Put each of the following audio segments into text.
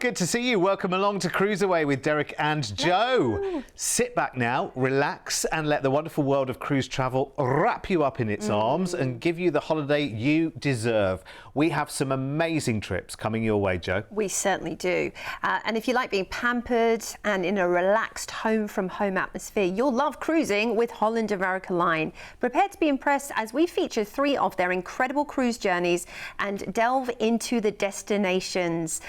good to see you. Welcome along to CruiseAway with Derek and Joe. Sit back now, relax, and let the wonderful world of cruise travel wrap you up in its arms and give you the holiday you deserve. We have some amazing trips coming your way, Joe. We certainly do. And if you like being pampered and in a relaxed home-from-home atmosphere, you'll love cruising with Holland America Line. Prepare to be impressed as we feature 3 of their incredible cruise journeys and delve into the destinations.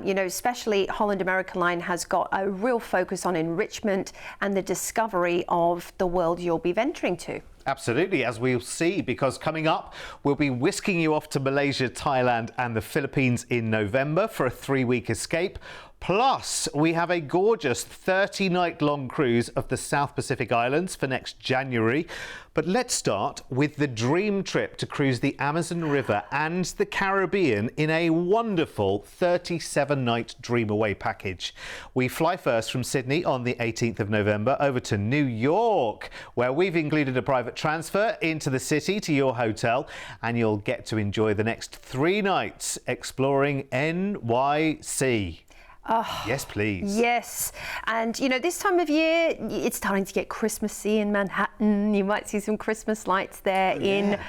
You know, especially Holland America Line has got a real focus on enrichment and the discovery of the world you'll be venturing to. Absolutely, as we'll see, because coming up, we'll be whisking you off to Malaysia, Thailand and the Philippines in November for a 3-week escape. Plus, we have a gorgeous 30-night-long cruise of the South Pacific Islands for next January. But let's start with the dream trip to cruise the Amazon River and the Caribbean in a wonderful 37-night Dream Away package. We fly first from Sydney on the 18th of November over to New York, where we've included a private transfer into the city to your hotel, and you'll get to enjoy the next 3 nights exploring NYC. Oh, yes, please. Yes. And, you know, this time of year, it's starting to get Christmassy in Manhattan. You might see some Christmas lights there in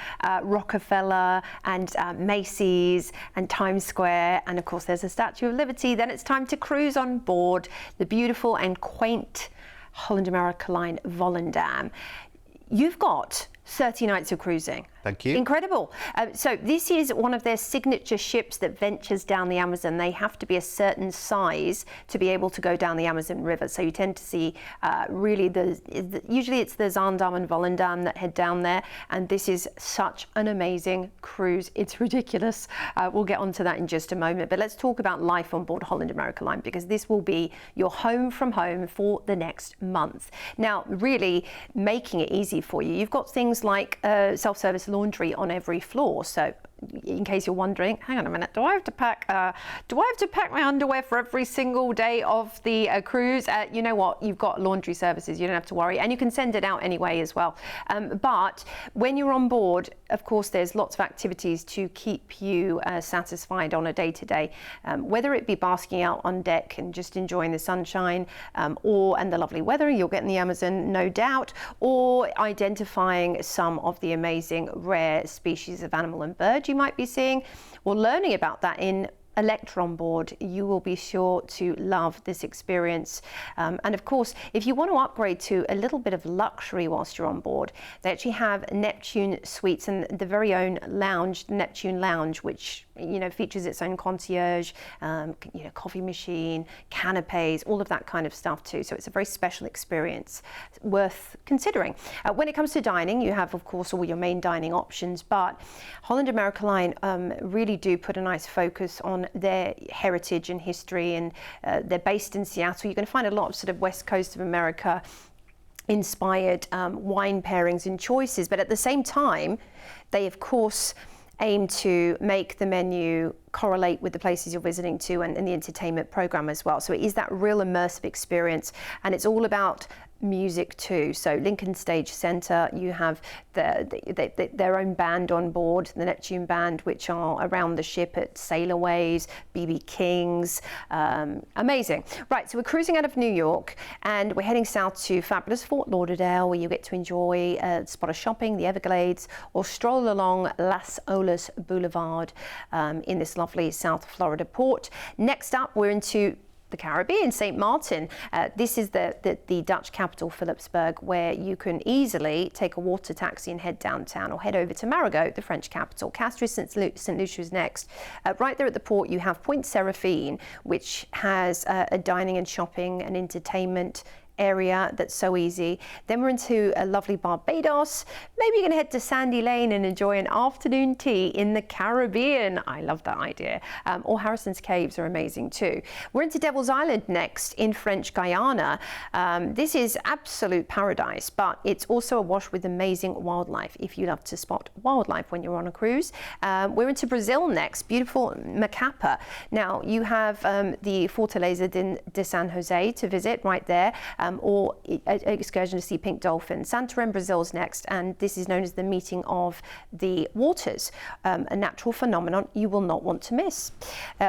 Rockefeller and Macy's and Times Square. And, of course, there's a Statue of Liberty. Then it's time to cruise on board the beautiful and quaint Holland America Line Volendam. You've got 30 nights of cruising. Thank you. Incredible. So this is one of their signature ships that ventures down the Amazon. They have to be a certain size to be able to go down the Amazon River. So you tend to see really usually it's the Zaandam and Volendam that head down there. And this is such an amazing cruise. It's ridiculous. We'll get onto that in just a moment. But let's talk about life on board Holland America Line, because this will be your home from home for the next month. Now, really making it easy for you. You've got things like self-service laundry on every floor. So in case you're wondering, hang on a minute, do I have to pack my underwear for every single day of the cruise? You know what, you've got laundry services, you don't have to worry, and you can send it out anyway as well. But when you're on board, of course, there's lots of activities to keep you satisfied on a day-to-day, whether it be basking out on deck and just enjoying the sunshine and the lovely weather you'll get in the Amazon, no doubt, or identifying some of the amazing rare species of animal and bird you might be seeing. Well, learning about that in Electra on board, you will be sure to love this experience. And of course, if you want to upgrade to a little bit of luxury whilst you're on board, they actually have Neptune suites and the very own lounge, Neptune Lounge, which features its own concierge, coffee machine, canapes, all of that kind of stuff too. So it's a very special experience worth considering. When it comes to dining, you have, of course, all your main dining options, but Holland America Line really do put a nice focus on their heritage and history, and they're based in Seattle. You're going to find a lot of sort of West Coast of America inspired wine pairings and choices, but at the same time, they of course aim to make the menu correlate with the places you're visiting to and the entertainment program as well. So it is that real immersive experience, and it's all about music too. So Lincoln Stage Centre, you have their own band on board, the Neptune Band, which are around the ship at Sailorways, BB King's, amazing. Right, so we're cruising out of New York and we're heading south to fabulous Fort Lauderdale, where you get to enjoy a spot of shopping, the Everglades, or stroll along Las Olas Boulevard in this lovely South Florida port. Next up, we're into the Caribbean, St. Martin. This is the Dutch capital, Philipsburg, where you can easily take a water taxi and head downtown, or head over to Marigot, the French capital. Castries St. Lucia's next. Right there at the port, you have Point Seraphine, which has a dining and shopping and entertainment area that's so easy. Then we're into a lovely Barbados. Maybe you're going to head to Sandy Lane and enjoy an afternoon tea in the Caribbean. I love that idea. Or Harrison's Caves are amazing too. We're into Devil's Island next in French Guyana. This is absolute paradise, but it's also awash with amazing wildlife if you love to spot wildlife when you're on a cruise. We're into Brazil next, beautiful Macapa. Now you have the Fortaleza de San Jose to visit right there. or an excursion to see pink dolphins. Santarém, Brazil's next, and this is known as the meeting of the waters, a natural phenomenon you will not want to miss.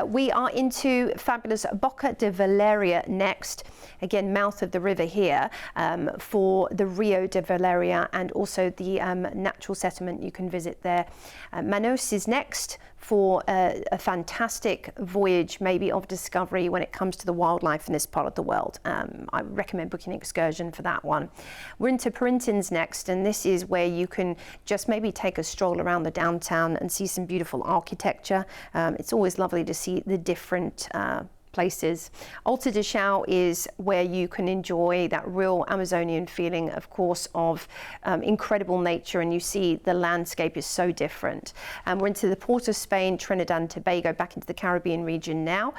We are into fabulous Boca de Valeria next, again mouth of the river here, for the Rio de Valeria and also the natural settlement you can visit there. Manaus is next for a fantastic voyage, maybe of discovery when it comes to the wildlife in this part of the world. I recommend booking an excursion for that one. We're into Parintins next, and this is where you can just maybe take a stroll around the downtown and see some beautiful architecture. It's always lovely to see the different places. Alta de Chão is where you can enjoy that real Amazonian feeling, of course, of incredible nature, and you see the landscape is so different. We're into the port of Spain, Trinidad and Tobago, back into the Caribbean region now.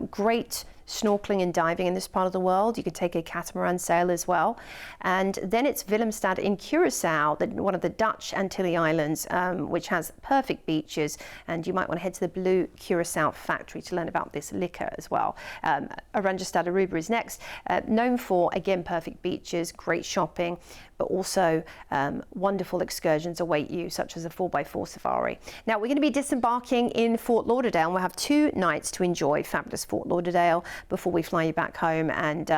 Great snorkeling and diving in this part of the world. You could take a catamaran sail as well. And then it's Willemstad in Curacao, one of the Dutch Antilles Islands, which has perfect beaches. And you might want to head to the Blue Curacao factory to learn about this liquor as well. Arrangestad Aruba is next, known for, again, perfect beaches, great shopping, but also wonderful excursions await you, such as a 4x4 safari. Now, we're going to be disembarking in Fort Lauderdale, and we'll have 2 nights to enjoy fabulous Fort Lauderdale before we fly you back home. And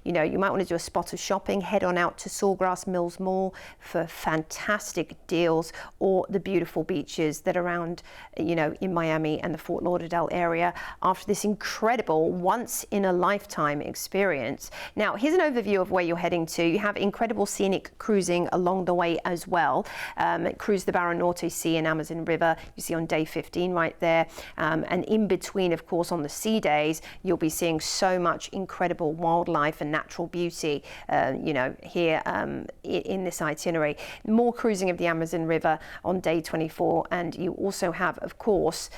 you know, you might want to do a spot of shopping, head on out to Sawgrass Mills Mall for fantastic deals, or the beautiful beaches that are around, you know, in Miami and the Fort Lauderdale area after this incredible once in a lifetime experience. Now, here's an overview of where you're heading to. You have incredible scenic cruising along the way as well. Cruise the Barra Norte Sea and Amazon River, you see on day 15 right there. And in between, of course, on the sea days, you'll be seeing so much incredible wildlife and natural beauty, you know, here in this itinerary. More cruising of the Amazon River on day 24. And you also have, of course,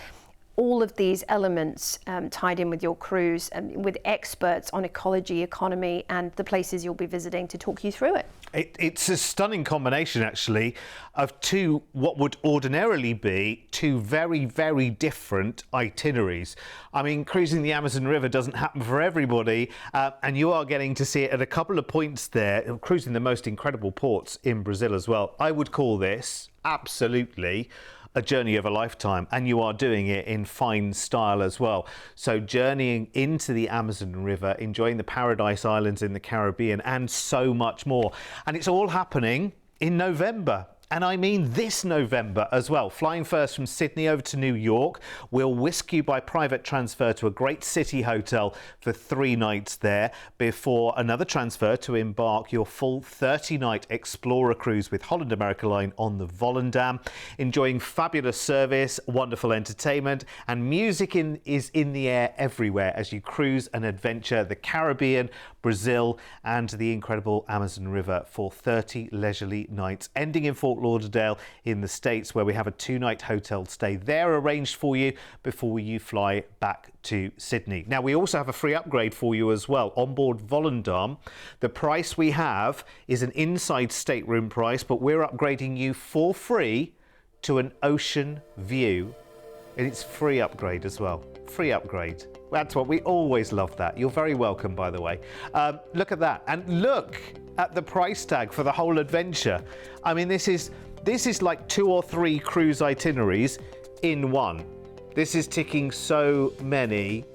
all of these elements tied in with your cruise, with experts on ecology, economy, and the places you'll be visiting to talk you through it. It's a stunning combination, actually, of two what would ordinarily be two very, very different itineraries. I mean, cruising the Amazon River doesn't happen for everybody, and you are getting to see it at a couple of points there, cruising the most incredible ports in Brazil as well. I would call this absolutely a journey of a lifetime, and you are doing it in fine style as well. So journeying into the Amazon River, enjoying the Paradise Islands in the Caribbean, and so much more. And it's all happening in November. And I mean this November as well. Flying first from Sydney over to New York. We'll whisk you by private transfer to a great city hotel for 3 nights there before another transfer to embark your full 30-night Explorer cruise with Holland America Line on the Volendam. Enjoying fabulous service, wonderful entertainment, and music is in the air everywhere as you cruise and adventure the Caribbean, Brazil, and the incredible Amazon River for 30 leisurely nights, ending in Fort Lauderdale in the States, where we have a 2-night hotel stay there arranged for you before you fly back to Sydney. Now, we also have a free upgrade for you as well on board Volendam. The price we have is an inside stateroom price, but we're upgrading you for free to an ocean view. And it's free upgrade as well. Free upgrade. That's what we always love that. You're very welcome, by the way. Look at that. And look at the price tag for the whole adventure. I mean, this is like 2 or 3 cruise itineraries in one. This is ticking so many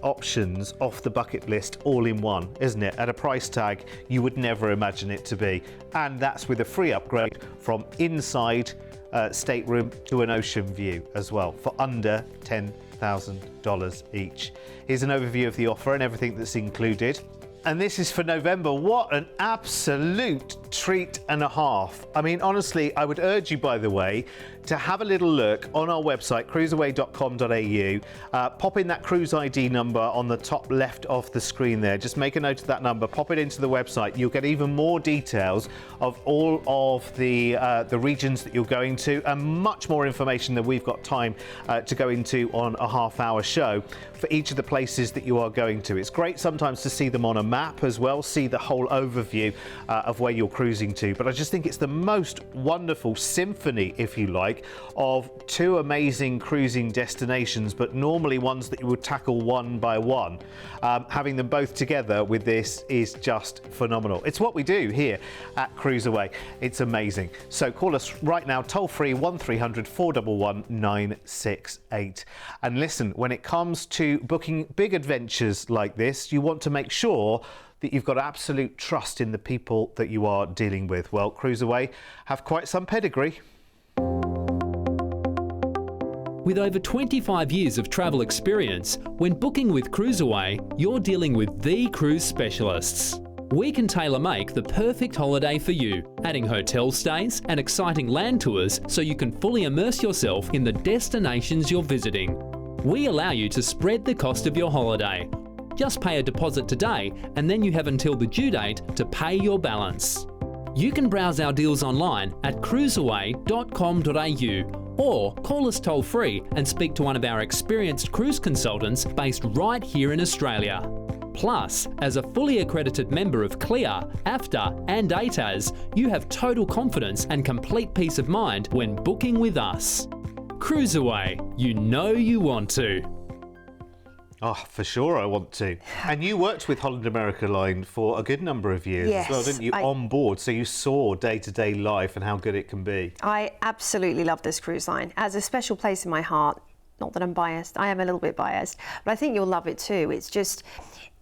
options off the bucket list all in one, isn't it? At a price tag you would never imagine it to be. And that's with a free upgrade from inside stateroom to an ocean view as well for under $10,000 each. Here's an overview of the offer and everything that's included. And this is for November. What an absolute treat and a half. I mean, honestly, I would urge you, by the way, to have a little look on our website, cruiseaway.com.au. Pop in that cruise ID number on the top left of the screen there. Just make a note of that number, pop it into the website. You'll get even more details of all of the regions that you're going to, and much more information than we've got time to go into on a half-hour show for each of the places that you are going to. It's great sometimes to see them on a map as well, see the whole overview of where you're cruising to. But I just think it's the most wonderful symphony, if you like, of two amazing cruising destinations, but normally ones that you would tackle one by one. Having them both together with this is just phenomenal. It's what we do here at CruiseAway. It's amazing. So call us right now, toll free 1300 411 968. And listen, when it comes to booking big adventures like this, you want to make sure that you've got absolute trust in the people that you are dealing with. Well, CruiseAway have quite some pedigree. With over 25 years of travel experience, when booking with CruiseAway, you're dealing with the cruise specialists. We can tailor-make the perfect holiday for you, adding hotel stays and exciting land tours so you can fully immerse yourself in the destinations you're visiting. We allow you to spread the cost of your holiday. Just pay a deposit today and then you have until the due date to pay your balance. You can browse our deals online at cruiseaway.com.au or call us toll free and speak to one of our experienced cruise consultants based right here in Australia. Plus, as a fully accredited member of CLIA, AFTA and ATAS, you have total confidence and complete peace of mind when booking with us. CruiseAway, you know you want to. Oh, for sure I want to. And you worked with Holland America Line for a good number of years as well, didn't you? On board, so you saw day-to-day life and how good it can be. I absolutely love this cruise line. It has a special place in my heart. Not that I'm biased, I am a little bit biased, but I think you'll love it too. It's just,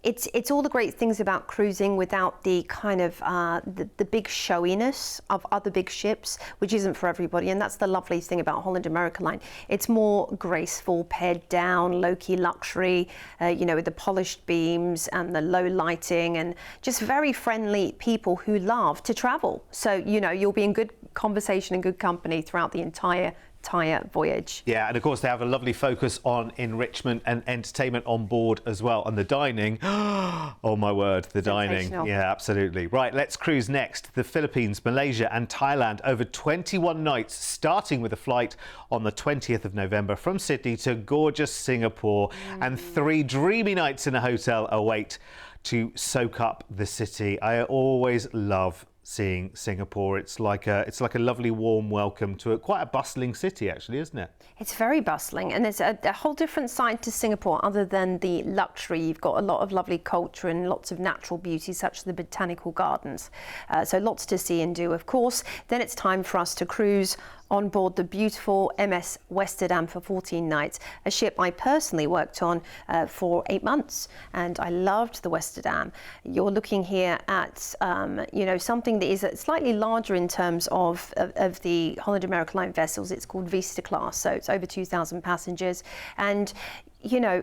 it's all the great things about cruising without the kind of the big showiness of other big ships, which isn't for everybody. And that's the lovely thing about Holland America Line. It's more graceful, pared down, low-key luxury, you know, with the polished beams and the low lighting and just very friendly people who love to travel. So, you know, you'll be in good conversation and good company throughout the entire voyage. Yeah, and of course they have a lovely focus on enrichment and entertainment on board as well. And the dining, oh my word, the dining. Yeah, absolutely. Right, let's cruise next. The Philippines, Malaysia and Thailand over 21 nights, starting with a flight on the 20th of November from Sydney to gorgeous Singapore, and 3 dreamy nights in a hotel await to soak up the city. I always love seeing Singapore. It's like a lovely warm welcome to quite a bustling city, actually, isn't it? It's very bustling, and there's a whole different side to Singapore other than the luxury. You've got a lot of lovely culture and lots of natural beauty, such as the botanical gardens. So lots to see and do, of course. Then it's time for us to cruise on board the beautiful MS Westerdam for 14 nights, a ship I personally worked on for 8 months, and I loved the Westerdam. You're looking here at you know, something that is slightly larger in terms of the Holland America Line vessels. It's called Vista class, so it's over 2,000 passengers, and you know,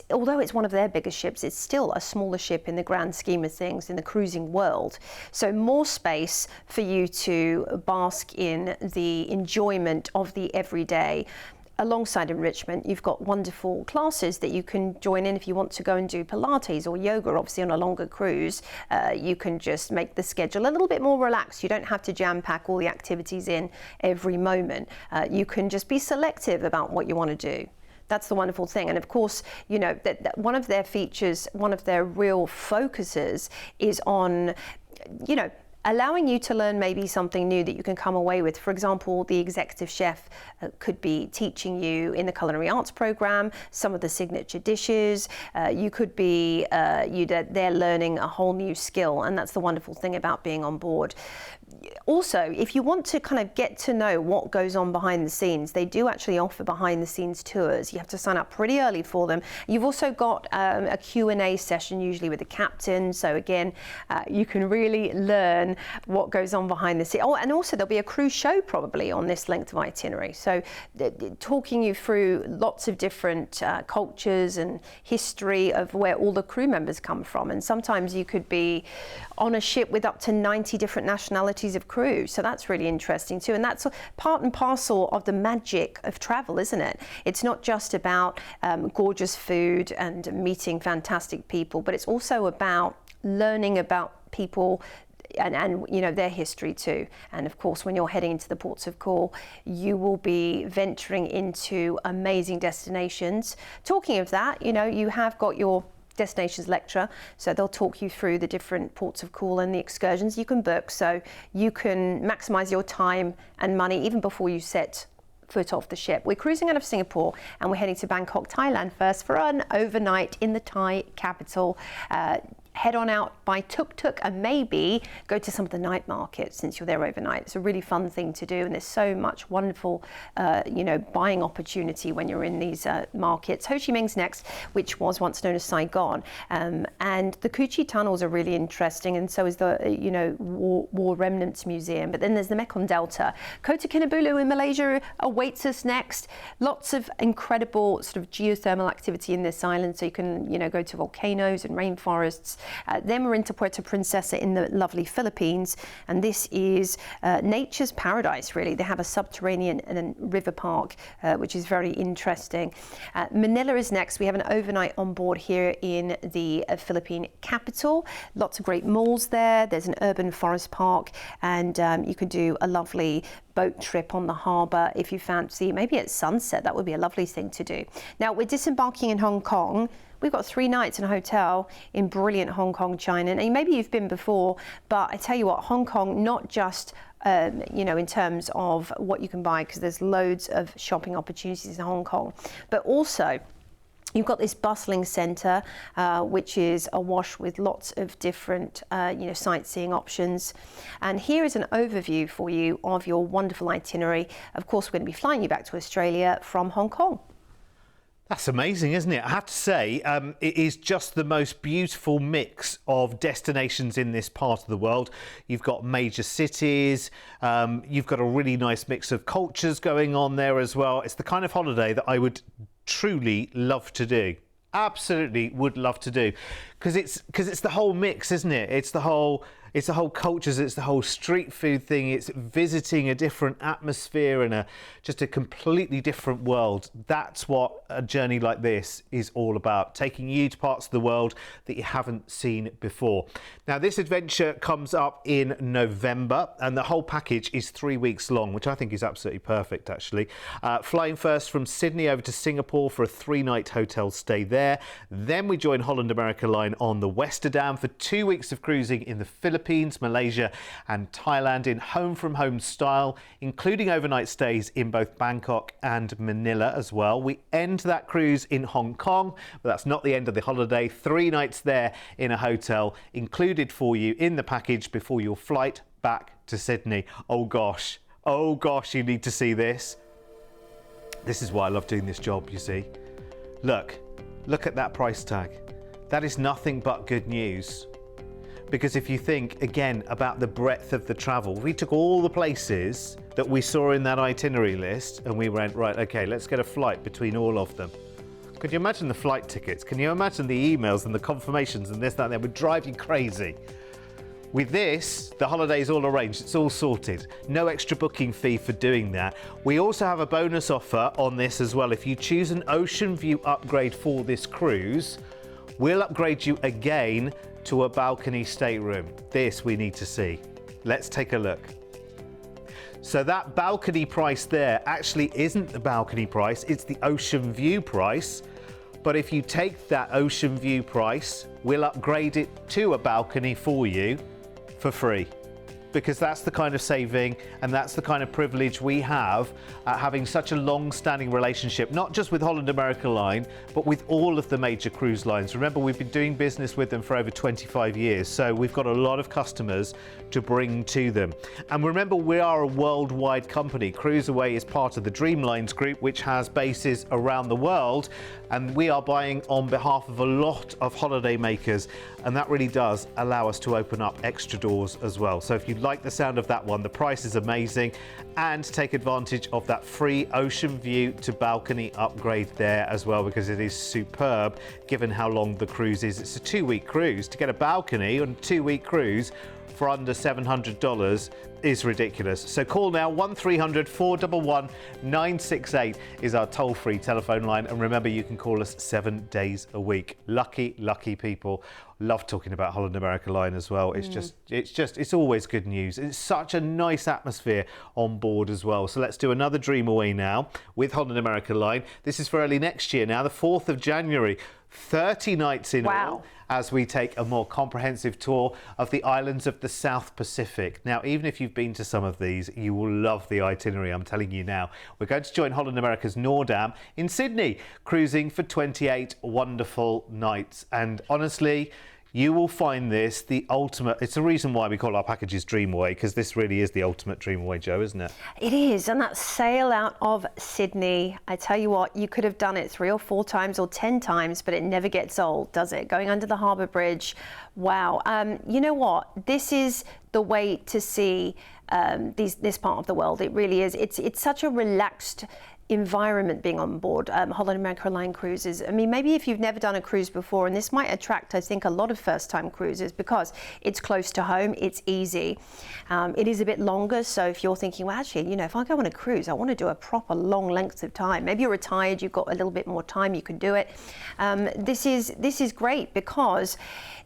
although it's one of their biggest ships, it's still a smaller ship in the grand scheme of things in the cruising world. So more space for you to bask in the enjoyment of the everyday. Alongside enrichment, you've got wonderful classes that you can join in if you want to go and do Pilates or yoga. Obviously on a longer cruise, you can just make the schedule a little bit more relaxed. You don't have to jam pack all the activities in every moment. You can just be selective about what you want to do. That's the wonderful thing. And of course, you know, that one of their features, one of their real focuses is on, you know, allowing you to learn maybe something new that you can come away with. For example, the executive chef could be teaching you in the culinary arts program some of the signature dishes. You could be they're learning a whole new skill, and that's the wonderful thing about being on board. Also, if you want to kind of get to know what goes on behind the scenes, they do actually offer behind the scenes tours. You have to sign up pretty early for them. You've also got a Q&A session usually with the captain. So again, you can really learn what goes on behind the scenes. Oh, and also there'll be a cruise show probably on this length of itinerary. So talking you through lots of different cultures and history of where all the crew members come from. And sometimes you could be on a ship with up to 90 different nationalities of crew. So that's really interesting too. And that's part and parcel of the magic of travel, isn't it? It's not just about gorgeous food and meeting fantastic people, but it's also about learning about people and you know, their history too. And of course, when you're heading into the ports of call, you will be venturing into amazing destinations. Talking of that, you know, you have got your destinations lecturer, so they'll talk you through the different ports of call and the excursions you can book, so you can maximize your time and money even before you set foot off the ship. We're cruising out of Singapore and we're heading to Bangkok, Thailand first for an overnight in the Thai capital. Head on out by tuk-tuk and maybe go to some of the night markets since you're there overnight. It's a really fun thing to do, and there's so much wonderful, buying opportunity when you're in these markets. Ho Chi Minh's next, which was once known as Saigon, and the Cu Chi tunnels are really interesting, and so is the War Remnants Museum. But then there's the Mekong Delta. Kota Kinabalu in Malaysia awaits us next. Lots of incredible sort of geothermal activity in this island, so you can go to volcanoes and rainforests. Then we're into Puerto Princesa in the lovely Philippines, and this is nature's paradise, really. They have a subterranean and river park, which is very interesting. Manila is next. We have an overnight on board here in the Philippine capital. Lots of great malls there. There's an urban forest park, and you could do a lovely boat trip on the harbour if you fancy. Maybe at sunset, that would be a lovely thing to do. Now, we're disembarking in Hong Kong. We've got 3 nights in a hotel in brilliant Hong Kong, China. And maybe you've been before, but I tell you what, Hong Kong, not just in terms of what you can buy, because there's loads of shopping opportunities in Hong Kong, but also you've got this bustling centre, which is awash with lots of different, sightseeing options. And here is an overview for you of your wonderful itinerary. Of course, we're going to be flying you back to Australia from Hong Kong. That's amazing, isn't it? I have to say, it is just the most beautiful mix of destinations in this part of the world. You've got major cities, you've got a really nice mix of cultures going on there as well. It's the kind of holiday that I would truly love to do. Absolutely would love to do, because it's the whole mix, isn't it? It's the whole cultures, it's the whole street food thing, it's visiting a different atmosphere and just a completely different world. That's what a journey like this is all about, taking you to parts of the world that you haven't seen before. Now, this adventure comes up in November, and the whole package is 3 weeks long, which I think is absolutely perfect, actually. Flying first from Sydney over to Singapore for a 3-night hotel stay there. Then we join Holland America Line on the Westerdam for 2 weeks of cruising in the Philippines, Malaysia and Thailand in home-from-home style, including overnight stays in both Bangkok and Manila as well. We end that cruise in Hong Kong, but that's not the end of the holiday. 3 nights there in a hotel included for you in the package before your flight back to Sydney. Oh gosh, you need to see this. This is why I love doing this job, you see. Look at that price tag. That is nothing but good news. Because if you think, again, about the breadth of the travel, we took all the places that we saw in that itinerary list and we went, right, okay, let's get a flight between all of them. Could you imagine the flight tickets? Can you imagine the emails and the confirmations and this, that, and that? Would drive you crazy. With this, the holiday's all arranged, it's all sorted. No extra booking fee for doing that. We also have a bonus offer on this as well. If you choose an ocean view upgrade for this cruise, we'll upgrade you again to a balcony stateroom. This we need to see. Let's take a look. So that balcony price there actually isn't the balcony price, it's the ocean view price. But if you take that ocean view price, we'll upgrade it to a balcony for you for free. Because that's the kind of saving and that's the kind of privilege we have having such a long-standing relationship, not just with Holland America Line, but with all of the major cruise lines. Remember, we've been doing business with them for over 25 years, so we've got a lot of customers to bring to them. And remember, we are a worldwide company. CruiseAway is part of the Dreamlines group, which has bases around the world, and we are buying on behalf of a lot of holiday makers, and that really does allow us to open up extra doors as well. So if you like the sound of that one, the price is amazing, and take advantage of that free ocean view to balcony upgrade there as well, because it is superb given how long the cruise is. It's a 2-week cruise. To get a balcony on a 2-week cruise for under $700 is ridiculous. So call now. 1300 411 968 is our toll-free telephone line, and remember, you can call us 7 days a week. Lucky people. Love talking about Holland America Line as well. It's always good news. It's such a nice atmosphere on board as well. So let's do another dream away now with Holland America Line. This is for early next year now, the 4th of January. 30 nights in Wow. all, as we take a more comprehensive tour of the islands of the South Pacific. Now, even if you've been to some of these, you will love the itinerary, I'm telling you now. We're going to join Holland America's Noordam in Sydney, cruising for 28 wonderful nights. And honestly, you will find this the ultimate. It's the reason why we call our packages Dreamaway, because this really is the ultimate Dreamaway, Joe, isn't it? It is, and that sail out of Sydney, I tell you what, you could have done it 3 or 4 times or 10 times, but it never gets old, does it? Going under the harbour bridge, wow. You know what? This is the way to see this part of the world. It really is. It's such a relaxed environment being on board Holland America Line cruises. I mean, maybe if you've never done a cruise before, and this might attract, I think, a lot of first-time cruisers because it's close to home, it's easy. It is a bit longer, so if you're thinking, well, actually, you know, if I go on a cruise, I want to do a proper long length of time. Maybe you're retired, you've got a little bit more time, you can do it. This is great because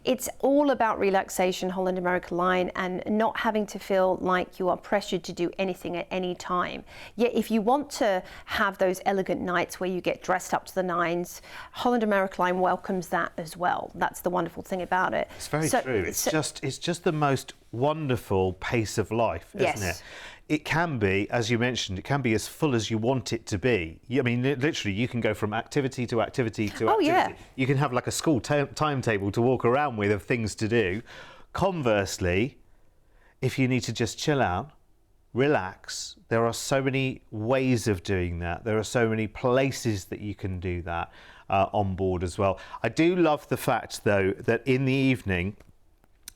it's all about relaxation, Holland America Line, and not having to feel like you are pressured to do anything at any time. Yet if you want to have those elegant nights where you get dressed up to the nines, Holland America Line welcomes that as well. That's the wonderful thing about it. It's very true. It's just the most wonderful pace of life, isn't it? It can be, as you mentioned, it can be as full as you want it to be. I mean, literally, you can go from activity to activity to activity. Yeah. You can have like a school timetable to walk around with of things to do. Conversely, if you need to just chill out, relax, there are so many ways of doing that. There are so many places that you can do that on board as well. I do love the fact, though, that in the evening,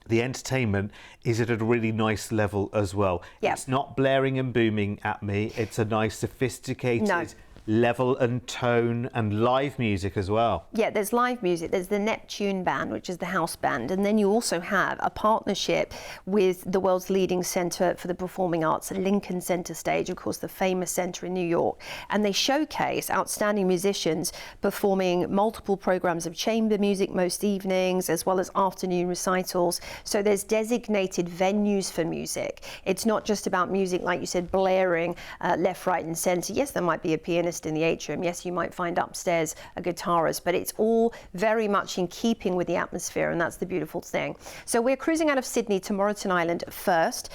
the entertainment is at a really nice level as well. Yep. It's not blaring and booming at me. It's a nice, sophisticated level and tone and live music as well. Yeah, there's live music. There's the Neptune band, which is the house band, and then you also have a partnership with the world's leading centre for the performing arts, the Lincoln Center Stage, of course, the famous centre in New York, and they showcase outstanding musicians performing multiple programs of chamber music most evenings, as well as afternoon recitals. So there's designated venues for music. It's not just about music, like you said, blaring left, right, and centre. Yes, there might be a pianist in the atrium. Yes, you might find upstairs a guitarist, but it's all very much in keeping with the atmosphere, and that's the beautiful thing. So we're cruising out of Sydney to Moreton Island first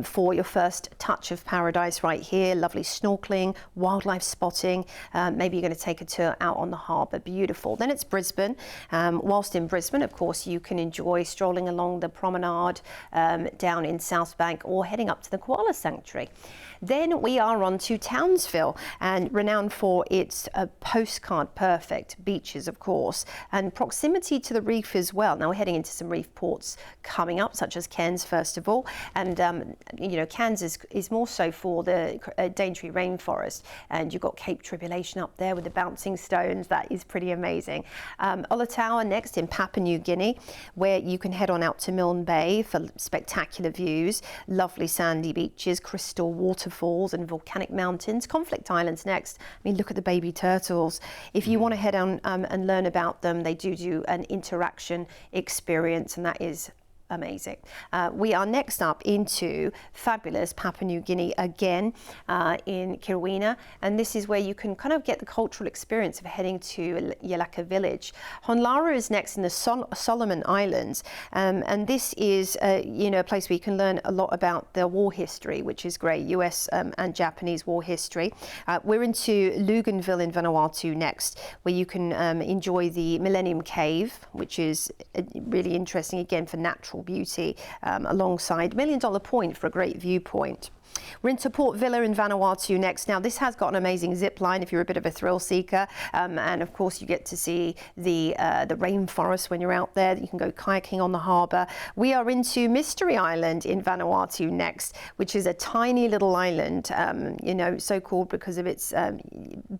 for your first touch of paradise right here. Lovely snorkeling, wildlife spotting. Maybe you're going to take a tour out on the harbour. Beautiful. Then it's Brisbane. Whilst in Brisbane, of course, you can enjoy strolling along the promenade down in South Bank or heading up to the Koala Sanctuary. Then we are on to Townsville, and renowned for its postcard perfect beaches, of course, and proximity to the reef as well. Now we're heading into some reef ports coming up, such as Cairns, first of all, and you know, Cairns is more so for the Daintree rainforest, and you've got Cape Tribulation up there with the bouncing stones. That is pretty amazing. Olatawa next in Papua New Guinea, where you can head on out to Milne Bay for spectacular views, lovely sandy beaches, crystal waterfalls and volcanic mountains. Conflict Islands next. I mean, look at the baby turtles. If you want to head on and learn about them, they do an interaction experience, and that is amazing. We are next up into fabulous Papua New Guinea again in Kirwina, and this is where you can kind of get the cultural experience of heading to Yalaka village. Honlara is next in the Solomon Islands, and this is you know, a place where you can learn a lot about the war history, which is great, US and Japanese war history. We're into Luganville in Vanuatu next, where you can enjoy the Millennium Cave, which is really interesting again for natural beauty, alongside $1 Million Point for a great viewpoint. We're into Port Vila in Vanuatu next. Now, this has got an amazing zip line if you're a bit of a thrill seeker, and of course you get to see the rainforest when you're out there. You can go kayaking on the harbour. We are into Mystery Island in Vanuatu next, which is a tiny little island, you know, so called because of its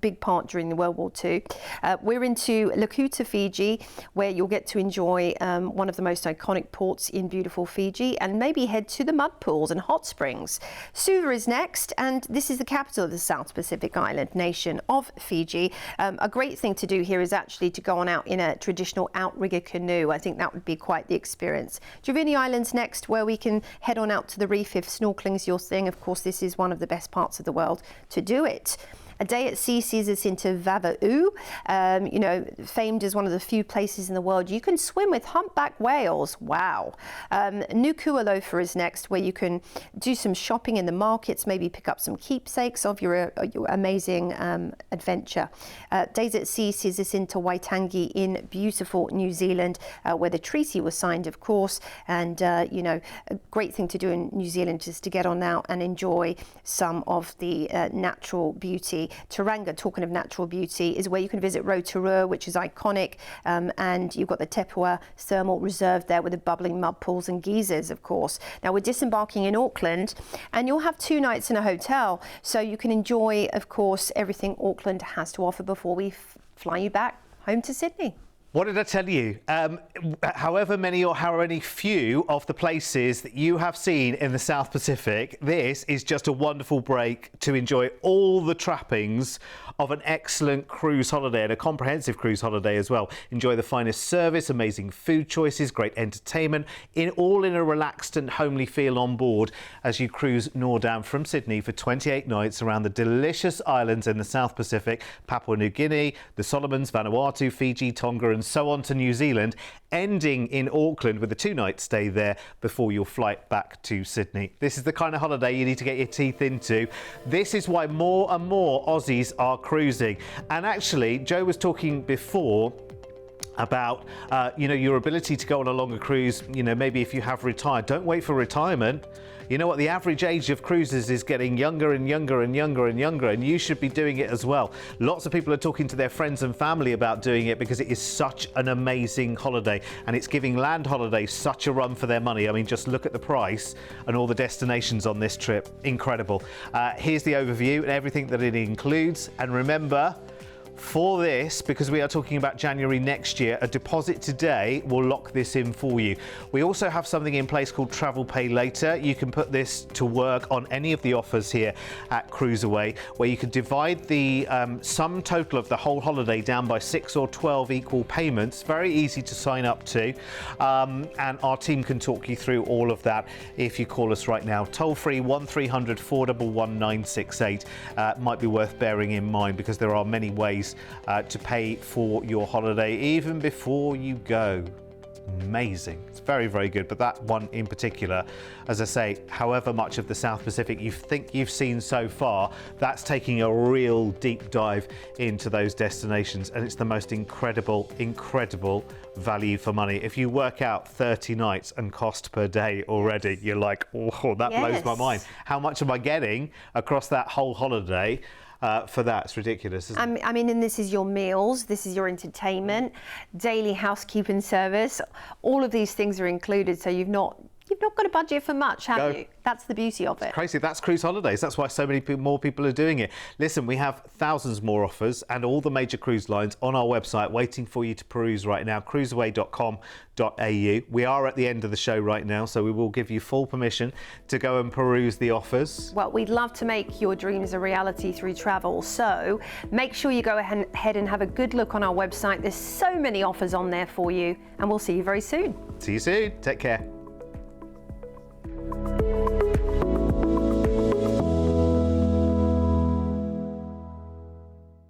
big part during the World War II. We're into Lakuta, Fiji, where you'll get to enjoy one of the most iconic ports in beautiful Fiji, and maybe head to the mud pools and hot springs. Suva is next, and this is the capital of the South Pacific island nation of Fiji. A great thing to do here is actually to go on out in a traditional outrigger canoe. I think that would be quite the experience. Giovanni Islands next, where we can head on out to the reef if snorkeling's your thing. Of course, this is one of the best parts of the world to do it. A day at sea sees us into Vava'u, you know, famed as one of the few places in the world you can swim with humpback whales. Wow. Nuku'alofa is next, where you can do some shopping in the markets, maybe pick up some keepsakes of your amazing adventure. Days at sea sees us into Waitangi in beautiful New Zealand, where the treaty was signed, of course, and you know, a great thing to do in New Zealand is to get on out and enjoy some of the natural beauty. Tauranga, talking of natural beauty, is where you can visit Rotorua, which is iconic, and you've got the Tepua Thermal Reserve there with the bubbling mud pools and geysers, of course. Now we're disembarking in Auckland, and you'll have 2 nights in a hotel, so you can enjoy, of course, everything Auckland has to offer before we fly you back home to Sydney. What did I tell you? However many or however many few of the places that you have seen in the South Pacific, this is just a wonderful break to enjoy all the trappings of an excellent cruise holiday, and a comprehensive cruise holiday as well. Enjoy the finest service, amazing food choices, great entertainment, all in a relaxed and homely feel on board as you cruise northbound from Sydney for 28 nights around the delicious islands in the South Pacific, Papua New Guinea, the Solomons, Vanuatu, Fiji, Tonga, and so on to New Zealand, ending in Auckland with a 2-night stay there before your flight back to Sydney. This is the kind of holiday you need to get your teeth into. This is why more and more Aussies are cruising. And actually, Joe was talking before about you know, your ability to go on a longer cruise. You know, maybe if you have retired, don't wait for retirement. You know what, the average age of cruisers is getting younger and younger and younger and younger, and you should be doing it as well. Lots of people are talking to their friends and family about doing it because it is such an amazing holiday, and it's giving land holidays such a run for their money. I mean, just look at the price and all the destinations on this trip. Incredible. Here's the overview and everything that it includes. And remember, for this, because we are talking about January next year, a deposit today will lock this in for you. We also have something in place called Travel Pay Later. You can put this to work on any of the offers here at CruiseAway, where you can divide the sum total of the whole holiday down by 6 or 12 equal payments. Very easy to sign up to, and our team can talk you through all of that if you call us right now. Toll free 1300 411 968 might be worth bearing in mind, because there are many ways to pay for your holiday even before you go. Amazing. It's very, very good. But that one in particular, as I say, however much of the South Pacific you think you've seen so far, that's taking a real deep dive into those destinations, and it's the most incredible value for money. If you work out 30 nights and cost per day already, you're like, oh, that blows my mind. How much am I getting across that whole holiday? For that, it's ridiculous, isn't it? I mean, and this is your meals, this is your entertainment, daily housekeeping service. All of these things are included, so you've not got a budget for much, have you? That's the beauty of it. It's crazy. That's cruise holidays. That's why so many more people are doing it. Listen, we have thousands more offers and all the major cruise lines on our website waiting for you to peruse right now, cruiseaway.com.au. We are at the end of the show right now, so we will give you full permission to go and peruse the offers. Well, we'd love to make your dreams a reality through travel, so make sure you go ahead and have a good look on our website. There's so many offers on there for you, and we'll see you very soon. See you soon. Take care.